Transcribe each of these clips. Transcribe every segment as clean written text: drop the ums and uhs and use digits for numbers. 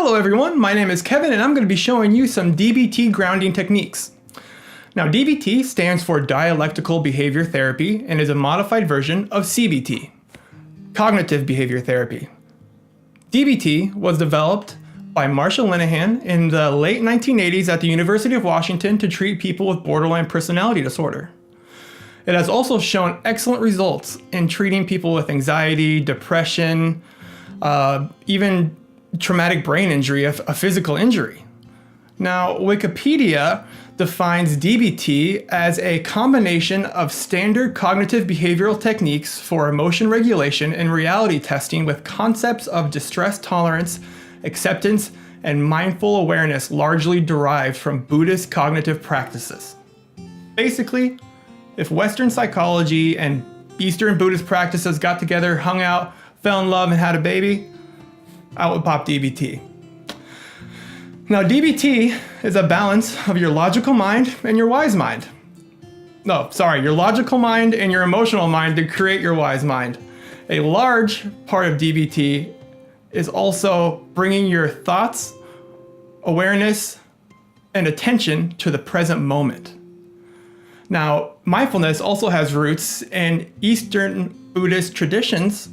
Hello everyone, my name is Kevin and I'm going to be showing you some DBT grounding techniques. Now DBT stands for Dialectical Behavior Therapy and is a modified version of CBT, Cognitive Behavior Therapy. DBT was developed by Marshall Linehan in the late 1980s at the University of Washington to treat people with borderline personality disorder. It has also shown excellent results in treating people with anxiety, depression, even traumatic brain injury, a physical injury. Now, Wikipedia defines DBT as a combination of standard cognitive behavioral techniques for emotion regulation and reality testing with concepts of distress tolerance, acceptance, and mindful awareness largely derived from Buddhist cognitive practices. Basically, if Western psychology and Eastern Buddhist practices got together, hung out, fell in love, and had a baby, out would pop DBT. Now, DBT is a balance of your logical mind and your wise mind. Your logical mind and your emotional mind to create your wise mind. A large part of DBT is also bringing your thoughts, awareness, and attention to the present moment. Now, mindfulness also has roots in Eastern Buddhist traditions,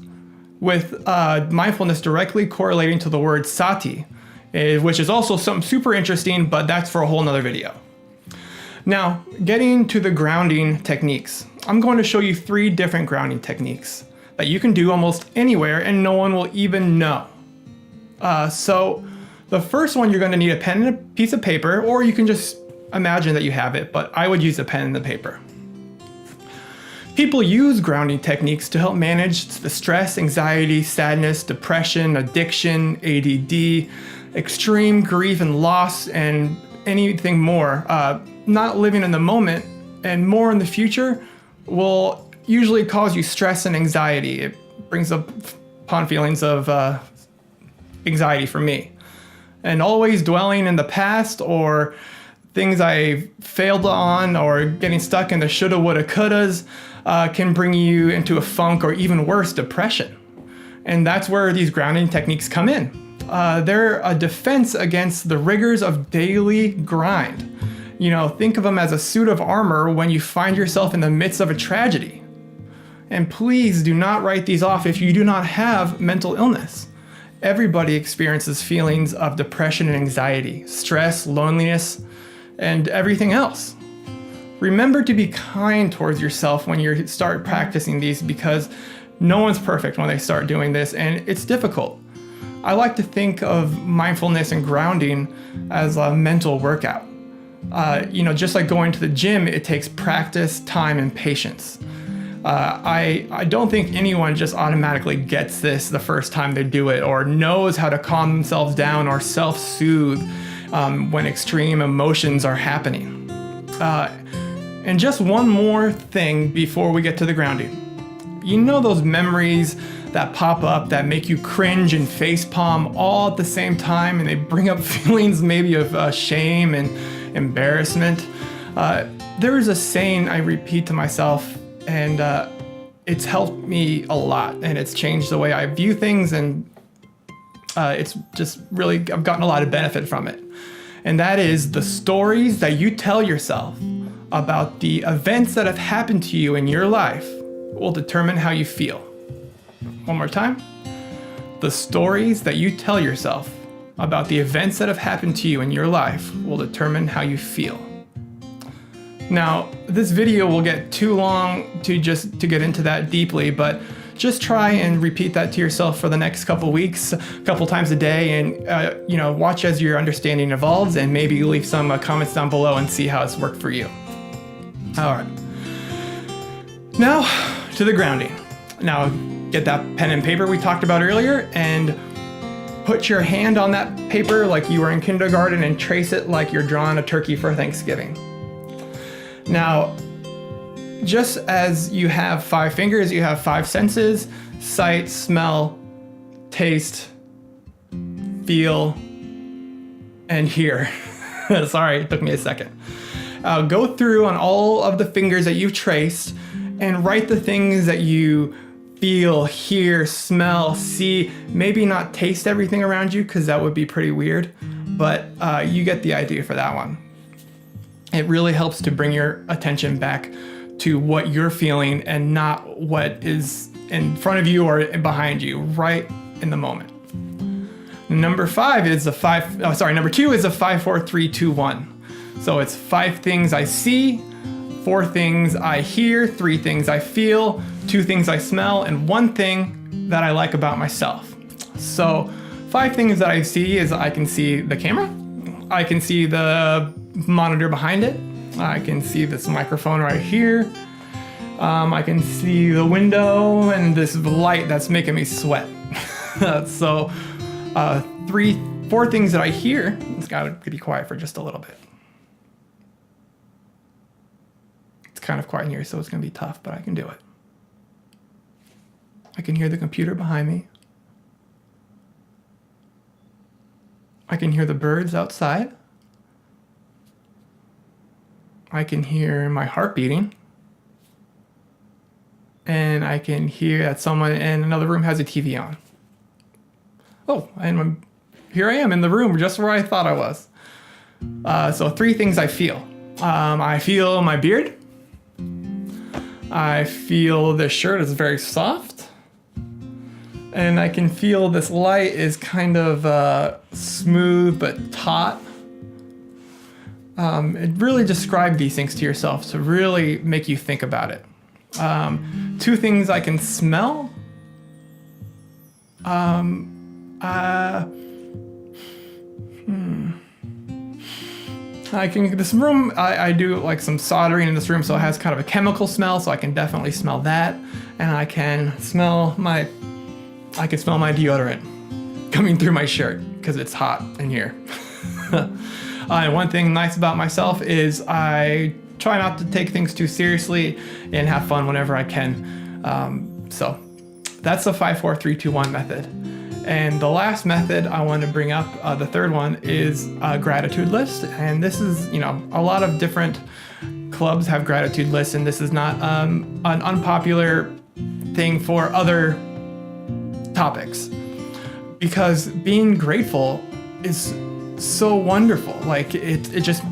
with mindfulness directly correlating to the word sati, which is also something super interesting, but that's for a whole nother video. Now, getting to the grounding techniques, I'm going to show you 3 different grounding techniques that you can do almost anywhere and no one will even know. So the first one, you're going to need a pen and a piece of paper, or you can just imagine that you have it, but I would use a pen and the paper. People use grounding techniques to help manage the stress, anxiety, sadness, depression, addiction, ADD, extreme grief and loss, and anything more. Not living in the moment and more in the future will usually cause you stress and anxiety. It brings up upon feelings of anxiety for me. And always dwelling in the past or things I failed on or getting stuck in the shoulda, woulda, couldas can bring you into a funk or even worse, depression. And that's where these grounding techniques come in. They're a defense against the rigors of daily grind. You know, think of them as a suit of armor when you find yourself in the midst of a tragedy. And please do not write these off if you do not have mental illness. Everybody experiences feelings of depression and anxiety, stress, loneliness, and everything else. Remember to be kind towards yourself when you start practicing these, because no one's perfect when they start doing this and it's difficult. I like to think of mindfulness and grounding as a mental workout. Just like going to the gym, it takes practice, time, and patience. I don't think anyone just automatically gets this the first time they do it or knows how to calm themselves down or self-soothe when extreme emotions are happening. And just one more thing before we get to the grounding. You know those memories that pop up that make you cringe and facepalm all at the same time, and they bring up feelings maybe of shame and embarrassment? There is a saying I repeat to myself, and it's helped me a lot, and it's changed the way I view things, and it's just really, I've gotten a lot of benefit from it. And that is, the stories that you tell yourself about the events that have happened to you in your life will determine how you feel. One more time. The stories that you tell yourself about the events that have happened to you in your life will determine how you feel. Now, this video will get too long to get into that deeply, but just try and repeat that to yourself for the next couple weeks, a couple times a day, and watch as your understanding evolves, and maybe leave some comments down below and see how it's worked for you. All right. Now to the grounding. Now get that pen and paper we talked about earlier and put your hand on that paper like you were in kindergarten and trace it like you're drawing a turkey for Thanksgiving. Now, just as you have 5 fingers, you have 5 senses: sight, smell, taste, feel, and hear. Sorry, it took me a second. Go through on all of the fingers that you've traced and write the things that you feel, hear, smell, see, maybe not taste everything around you because that would be pretty weird, but you get the idea for that one. It really helps to bring your attention back to what you're feeling and not what is in front of you or behind you, right in the moment. Number two is a 5, 4, 3, 2, 1. So it's 5 things I see, 4 things I hear, 3 things I feel, 2 things I smell, and 1 thing that I like about myself. So 5 things that I see is I can see the camera, I can see the monitor behind it, I can see this microphone right here, I can see the window and this light that's making me sweat. So 4 things that I hear. It's got to be quiet for just a little bit. It's kind of quiet in here, so it's going to be tough, but I can do it. I can hear the computer behind me. I can hear the birds outside. I can hear my heart beating. And I can hear that someone in another room has a TV on. Oh, and here I am in the room just where I thought I was. So 3 things I feel. I feel my beard. I feel this shirt is very soft. And I can feel this light is kind of smooth but taut. It really describe these things to yourself to really make you think about it. 2 things I can smell. This room, I do like some soldering in this room, so it has kind of a chemical smell, so I can definitely smell that. And I can smell my deodorant coming through my shirt because it's hot in here. And one thing nice about myself is I try not to take things too seriously and have fun whenever I can. So that's the 5, 4, 3, 2, 1 method. And the last method I want to bring up, the third one, is a gratitude list. And this is, a lot of different clubs have gratitude lists, and this is not an unpopular thing for other topics. Because being grateful is so wonderful. Like it just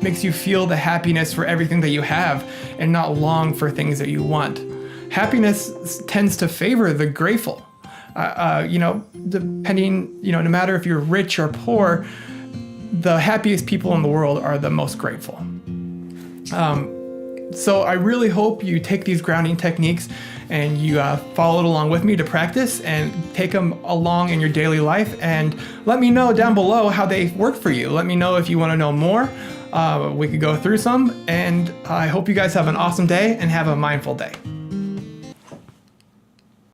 makes you feel the happiness for everything that you have and not long for things that you want. Happiness tends to favor the grateful. Depending, no matter if you're rich or poor, the happiest people in the world are the most grateful. So I really hope you take these grounding techniques and you follow it along with me to practice and take them along in your daily life, and let me know down below how they work for you. Let me know if you want to know more. We could go through some, and I hope you guys have an awesome day and have a mindful day.